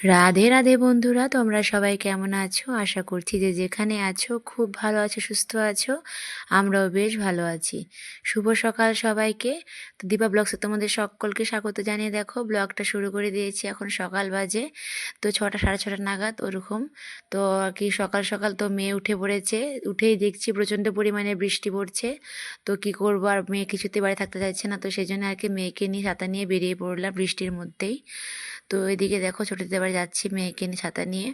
রাধে রাধে বন্ধুরা, তোমরা সবাই কেমন আছো? আশা করছি যে যেখানে আছো খুব ভালো আছো, সুস্থ আছো। আমরাও বেশ ভালো আছি। শুভ সকাল সবাইকে। তো দীপা ব্লগসে তোমাদের সকলকে স্বাগত জানিয়ে দেখো ব্লগটা শুরু করে দিয়েছি। এখন সকাল বাজে তো 6টা সাড়ে 6টা নাগাদ ওরকম। তো আর কি সকাল সকাল তো মেয়ে উঠে পড়েছে। উঠেই দেখছি প্রচণ্ড পরিমাণে বৃষ্টি পড়ছে। তো কি করবো, আর মেয়ে কিছুতে বাড়ি থাকতে চাইছে না, তো সেই জন্য আর কি মেয়েকে নিয়ে ছাতা নিয়ে বেরিয়ে পড়লাম বৃষ্টির মধ্যেই। তো এদিকে দেখো ছোটো দিদির বাড়ি যাচ্ছি মেয়েকে নিয়ে ছাতা নিয়ে।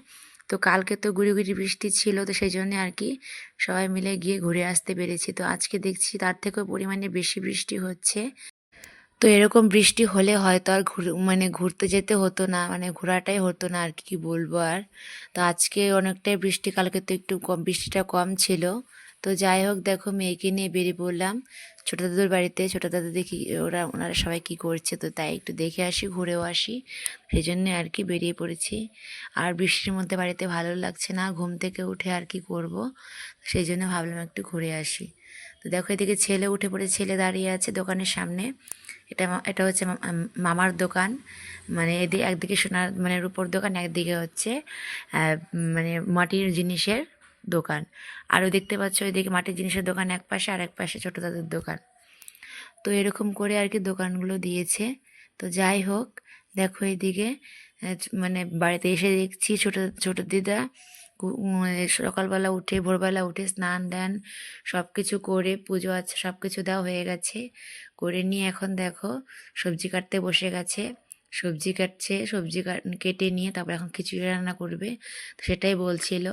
তো কালকে তো গুড়ি গুড়ি বৃষ্টি ছিল, তো সেই জন্য আর কি সবাই মিলে গিয়ে ঘুরে আসতে পেরেছি। তো আজকে দেখছি তার থেকেও পরিমাণে বেশি বৃষ্টি হচ্ছে। তো এরকম বৃষ্টি হলে হয়তো আর ঘুরতে যেতে হতো না, মানে ঘোরাটাই হতো না আর কি বলবো আর। তো আজকে অনেকটাই বৃষ্টি, কালকে তো একটু কম বৃষ্টিটা কম ছিল। তো যাই হোক, দেখো মেয়েকে নিয়ে বেরিয়ে পড়লাম ছোটো দাদুর বাড়িতে। ছোটো দাদু দেখি ওনারা সবাই কি করছে, তো তাই একটু দেখে আসি, ঘুরেও আসি, সেই জন্যে আর কি বেরিয়ে পড়েছি। আর বৃষ্টির মধ্যে বাড়িতে ভালো লাগছে না, ঘুম থেকে উঠে আর কি করব, সেই জন্য ভাবলাম একটু ঘুরে আসি। তো দেখো এদিকে ছেলে উঠে পড়ে, ছেলে দাঁড়িয়ে আছে দোকানের সামনে। এটা হচ্ছে মামার দোকান। মানে এদিকে একদিকে সোনার মানে রূপোর দোকান, একদিকে হচ্ছে মানে মাটির জিনিসের দোকান। আরও দেখতে পাচ্ছ ওইদিকে মাটির জিনিসের দোকান এক পাশে, আর এক পাশে ছোটো দাদুর দোকান। তো এরকম করে আর কি দোকানগুলো দিয়েছে। তো যাই হোক, দেখো এইদিকে মানে বাড়িতে এসে দেখছি ছোটো ছোটো দিদা সকালবেলা উঠে ভোরবেলা উঠে স্নান দান সব কিছু করে, পুজো আছে সব কিছু দেওয়া হয়ে গেছে, করে নিয়ে এখন দেখো সবজি কাটতে বসে গেছে। সবজি কাটছে, কেটে নিয়ে তারপর এখন খিচুড়ি রান্না করবে, তো সেটাই বলছিল।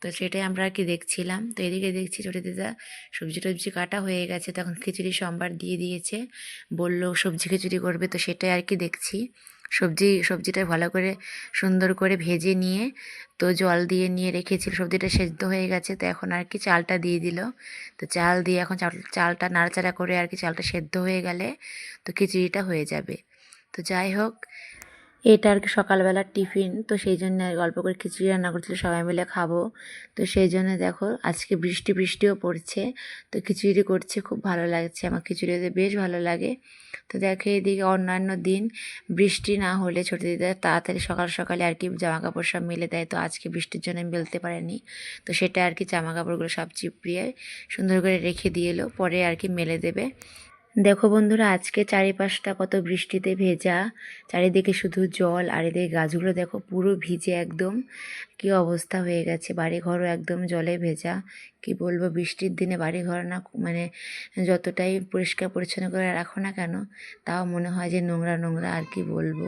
তো সেটাই আমরা আর কি দেখছিলাম। তো এদিকে দেখছি ছোটো দিদা সবজি টবজি কাটা হয়ে গেছে, তখন খিচুড়ি সম্বার দিয়ে দিয়েছে, বলল সবজি খিচুড়ি করবে, তো সেটাই আর কি দেখছি। সবজিটা ভালো করে সুন্দর করে ভেজে নিয়ে তো জল দিয়ে নিয়ে রেখেছিল, সবজিটা সেদ্ধ হয়ে গেছে, তো এখন আর কি চালটা দিয়ে দিল। তো চাল দিয়ে এখন চালটা নাড়াচাড়া করে আর কি চালটা সেদ্ধ হয়ে গেলে তো খিচুড়িটা হয়ে যাবে। তো যাই হোক, এটা আর কি সকালবেলার টিফিন, তো সেই জন্য অল্প করে খিচুড়ি রান্না করছিল, সবাই মিলে খাবো। তো সেই জন্য দেখো আজকে বৃষ্টিও পড়ছে, তো খিচুড়ি করছে, খুব ভালো লাগছে, আমার খিচুড়িতে বেশ ভালো লাগে। তো দেখো এদিকে অন্যান্য দিন বৃষ্টি না হলে ছোটো দিদা তাড়াতাড়ি সকাল সকালে আর কি জামা কাপড় সব মেলে দেয়, তো আজকে বৃষ্টির জন্য মেলতে পারেনি। তো সেটা আর কি জামা কাপড়গুলো সব চিপড়িয়ে সুন্দর করে রেখে দিয়ে এলো, পরে আর কি মেলে দেবে। দেখো বন্ধুরা, আজকে চারিপাশটা কত বৃষ্টিতে ভেজা, চারিদিকে শুধু জল, আর এদিকে গাছগুলো দেখো পুরো ভিজে একদম কি অবস্থা হয়ে গেছে, বাড়িঘরও একদম জলে ভেজা। কি বলবো, বৃষ্টির দিনে বাড়িঘর না মানে যতটাই পরিষ্কার পরিচ্ছন্ন করে রাখো না কেন, তাও মনে হয় যে নোংরা নোংরা, আর কি বলবো,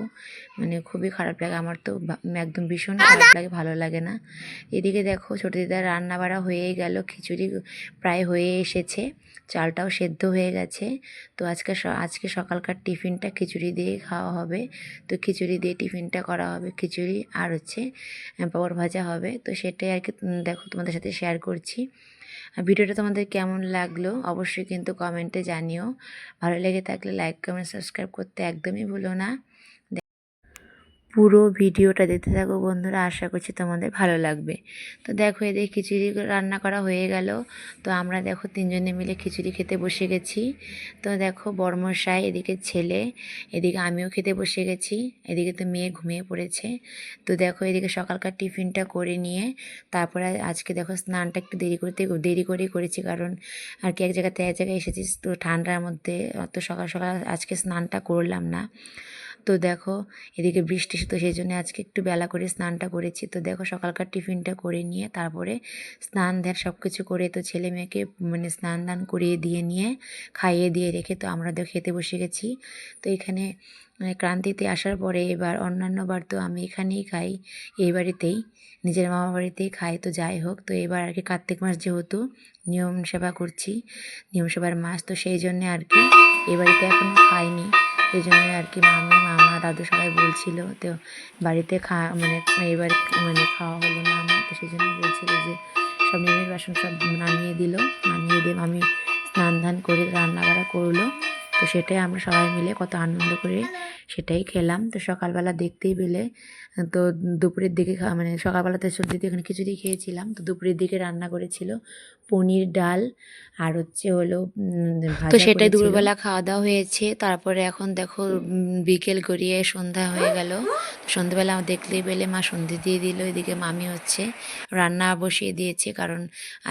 মানে খুবই খারাপ লাগে আমার তো, একদম ভীষণ খারাপ লাগে, ভালো লাগে না। এদিকে দেখো ছোটো দিদার রান্না বাড়া হয়েই গেল, খিচুড়ি প্রায় হয়ে এসেছে, চালটাও সেদ্ধ হয়ে গেছে। তো আজকে সকালকার টিফিনটা খিচুড়ি দিয়ে খাওয়া হবে। তো খিচুড়ি দিয়ে টিফিনটা করা হবে, খিচুড়ি আর হচ্ছে পাঁপড় ভাজা হবে। তো সেটাই আর কি দেখো তোমাদের সাথে শেয়ার করছি। আর ভিডিওটা তোমাদের কেমন লাগলো অবশ্যই কিন্তু কমেন্টে জানিও। ভালো লেগে থাকলে লাইক কমেন্ট সাবস্ক্রাইব করতে একদমই ভুলো না। পুরো ভিডিওটা দেখতে থাকো বন্ধুরা, আশা করছি তোমাদের ভালো লাগবে। তো দেখো এদিকে খিচুড়ি রান্না করা হয়ে গেল। তো আমরা দেখো তিনজনে মিলে খিচুড়ি খেতে বসে গেছি। তো দেখো বড়মশাই, এদিকে ছেলে, এদিকে আমিও খেতে বসে গেছি, এদিকে তো মেয়ে ঘুমিয়ে পড়েছে। তো দেখো এদিকে সকালকার টিফিনটা করে নিয়ে তারপরে আজকে দেখো স্নানটা একটু দেরি করেই করেছি, কারণ আর কি এক জায়গাতে এক জায়গায় এসেছি, তো ঠান্ডার মধ্যে অত সকাল সকাল আজকে স্নানটা করলাম না। তো দেখো এদিকে বৃষ্টি, তো সেই জন্য আজকে একটু বেলা করে স্নানটা করেছি। তো দেখো সকালকার টিফিনটা করে নিয়ে তারপরে স্নান ধ্যান সব কিছু করে, তো ছেলে মেয়েকে মানে স্নান দান করিয়ে দিয়ে নিয়ে খাইয়ে দিয়ে রেখে তো আমরা তো খেতে বসে গেছি। তো এখানে ক্রান্তিতে আসার পরে এবার অন্যান্যবার তো আমি এখানেই খাই, এই বাড়িতেই, নিজের মামা বাড়িতেই খাই। তো যাই হোক, তো এবার আর কি কার্তিক মাস যেহেতু নিয়ম সেবা করছি, নিয়ম সেবার মাস, তো সেই জন্যে আর কি এ বাড়িতে এখনও খাইনি। সেই জন্য আর কি মামা দাদু সবাই বলছিল, তো বাড়িতে মানে এবার মানে খাওয়া হলো না আমার, তো সেই জন্য বলছিল যে সব নিমের বাসন সব নামিয়ে দিল, নামিয়ে দিয়ে আমি স্নান ধান করে রান্না বাড়া করলো। তো সেটাই আমরা সবাই মিলে কত আনন্দ করে সেটাই খেলাম। তো সকালবেলা দেখতেই পেলে তো দুপুরের দিকে মানে সকালবেলাতে সবজি এখানে খিচুড়ি খেয়েছিলাম। তো দুপুরের দিকে রান্না করেছিল পনির, ডাল আর হচ্ছে হলো তো ভাজা সেটাই করেছিল। দুপুরবেলা খাওয়া দাওয়া হয়েছে। তারপরে এখন দেখো বিকেল গড়িয়ে সন্ধ্যা হয়ে গেল। তো সন্ধ্যেবেলা দেখলেই পেলে মা সন্ধে দিয়ে দিল। এদিকে মামি হচ্ছে রান্না বসিয়ে দিয়েছে, কারণ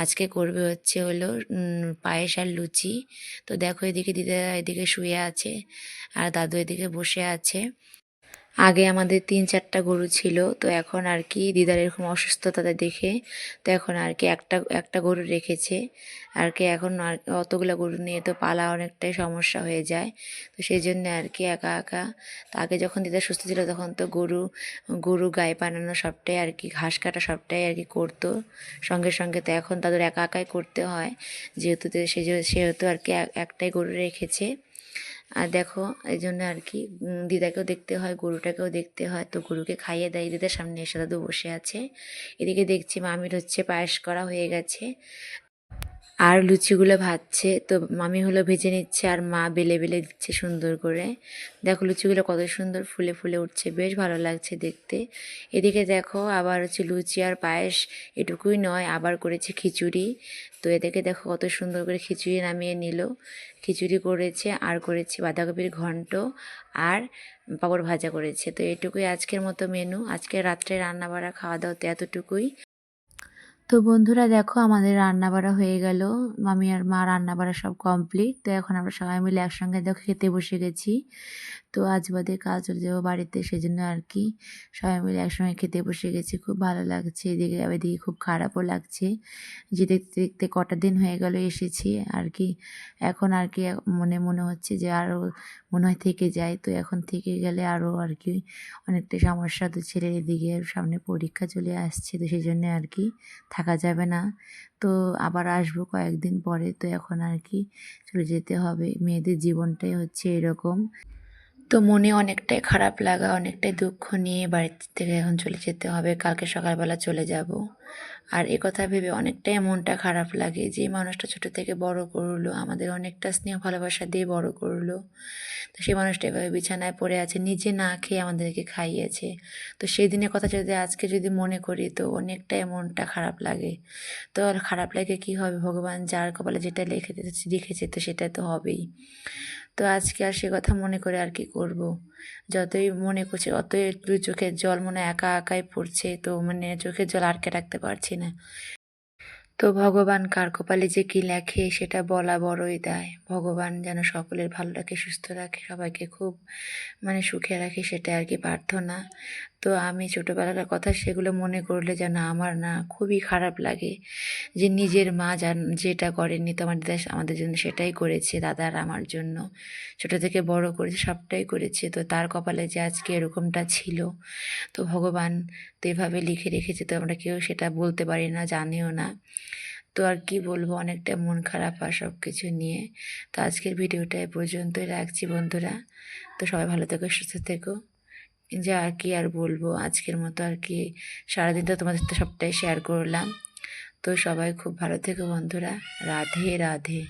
আজকে করবে হচ্ছে হলো পায়েস আর লুচি। তো দেখো এদিকে দিদা এদিকে শুয়ে আছে আর দাদু এদিকে বসে আছে। আগে আমাদের 3-4টা গরু ছিল, তো এখন আর কি দিদার এরকম অসুস্থতা দেখে তো এখন আর কি একটা একটা গরু রেখেছে আর কি। এখন আর অতগুলো গরু নিয়ে তো পালা অনেকটাই সমস্যা হয়ে যায়। তো সেই জন্য আর কি একা একা। তো আগে যখন দিদা সুস্থ ছিল তখন তো গরু গরু গায়ে বানানো সবটাই আর কি, ঘাস কাটা সবটাই আর কি করতো সঙ্গে সঙ্গে। তো এখন তাদের একা একাই করতে হয়, যেহেতু সেহেতু আর কি একটাই গরু রেখেছে। আর দেখো এই জন্য আর কি দিদাকেও দেখতে হয়, গরুটাকেও দেখতে হয়। তো গরুকে খাইয়ে দেয়, দিদার সামনে এসে দাদু বসে আছে। এদিকে দেখছি মামির হচ্ছে পায়েস করা হয়ে গেছে আর লুচিগুলো ভাজছে। তো মামি হলো ভেজে নিচ্ছে আর মা বেলে বেলে দিচ্ছে সুন্দর করে। দেখো লুচিগুলো কত সুন্দর ফুলে ফুলে উঠছে, বেশ ভালো লাগছে দেখতে। এদিকে দেখো আবার হচ্ছে লুচি আর পায়েস এটুকুই নয়, আবার করেছে খিচুড়ি। তো এদিকে দেখো কত সুন্দর করে খিচুড়ি নামিয়ে নিল। খিচুড়ি করেছে আর করেছে বাঁধাকপির ঘন্ট আর পাঁপড় ভাজা করেছে। তো এটুকুই আজকের মতো মেনু। আজকে রাত্রে রান্না বাড়া খাওয়া দাওয়া তো এতটুকুই। তো বন্ধুরা দেখো আমাদের রান্না বাড়া হয়ে গেল, মামি আর মা রান্না বাড়া সব কমপ্লিট। তো এখন আমরা সবাই মিলে একসঙ্গে দেখো খেতে বসে গেছি। তো আজ বাদে কাল চলে যাবো বাড়িতে, সেজন্য আর কি সবাই মিলে একসঙ্গে খেতে বসে গেছি। খুব ভালো লাগছে, এদিকে খুব খারাপও লাগছে যে দেখতে দেখতে কটা দিন হয়ে গেল এসেছি আর কি। এখন আর কি মনে মনে হচ্ছে যে আরও মনে হয় থেকে যায়। তো এখন থেকে গেলে আরও আর কি অনেকটা সমস্যা। তো ছেলের এদিকে সামনে পরীক্ষা চলে আসছে, তো সেই জন্য আর কি থাকা যাবে না। তো আবার আসবো কয়েকদিন পরে। তো এখন আর কি চলে যেতে হবে, মেয়েদের জীবনটাই হচ্ছে এরকম। তো মনে অনেকটাই খারাপ লাগা, অনেকটাই দুঃখ নিয়ে বাড়ি থেকে এখন চলে যেতে হবে। কালকে সকালবেলা চলে যাব। আর কথা ভেবে অনেকটাই মনটা খারাপ লাগে, যে মানুষটা ছোট থেকে বড় করলো, আমাদের অনেকটা স্নেহ ভালোবাসা দিয়ে বড় করলো, তো সেই মানুষটা এভাবে বিছানায় পড়ে আছে, নিজে না খেয়ে আমাদেরকে খাইয়েছে। তো সেই দিনের কথা যদি আজকে যদি মনে করি তো অনেকটাই মনটা খারাপ লাগে। তো আর খারাপ লাগে কি হবে, ভগবান যার কপালে যেটা লিখেছে তো সেটা তো হবেই। তো আজকে আর সে কথা মনে করে আর কি করব। যতই মনে করছে অতই একটু চোখের জল মনে হয় একা একাই পড়ছে। তো মানে চোখের জল আটকে রাখতে পারছি না। তো ভগবান কার কপালে যে কী লেখে সেটা বলা বড়ই দায়। ভগবান যেন সকলের ভালো রাখে, সুস্থ রাখে, সবাইকে খুব মানে সুখে রাখে, সেটা আর কি প্রার্থনা। তো আমি ছোটোবেলার কথা সেগুলো মনে করলে যেন আমার না খুবই খারাপ লাগে, যে নিজের মা যেটা করেনি তো আমার দিদা আমাদের জন্য সেটাই করেছে, দাদার আমার জন্য ছোটো থেকে বড় করেছে, সবটাই করেছে। তো তার কপালে যে আজকে এরকমটা ছিল, তো ভগবান তো এভাবে লিখে রেখেছে, তো আমরা কেউ সেটা বলতে পারি না, জানিও না। তো আর কি বলবো, অনেকটা মন খারাপ আর সব কিছু নিয়ে। তো আজকের ভিডিওটা এ পর্যন্তই রাখছি বন্ধুরা। তো সবাই ভালো থেকো, সুস্থ থেকো। যে আর কি আর বলবো, আজকের মতো আর কি সারাদিন তো তোমাদের সাথে সবটাই শেয়ার করলাম। তো সবাই খুব ভালো থেকো বন্ধুরা। রাধে রাধে।